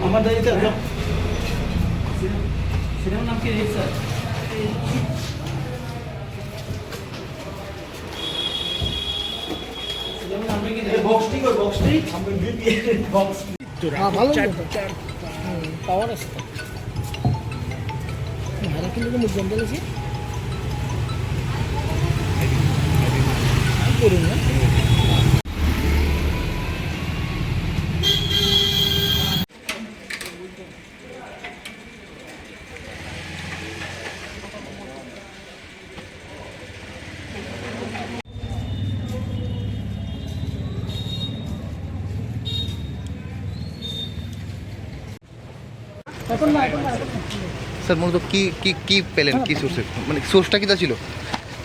আমার দাঁড়িয়ে সিনেমার নাম কি স্যার? পাওয়ার আছে ভালো কিন্তু মুখ বন্ধ আছে করুন না স্যার মূলত কি পেলেন কি সোর্সে মানে সোর্সটা কি তা ছিল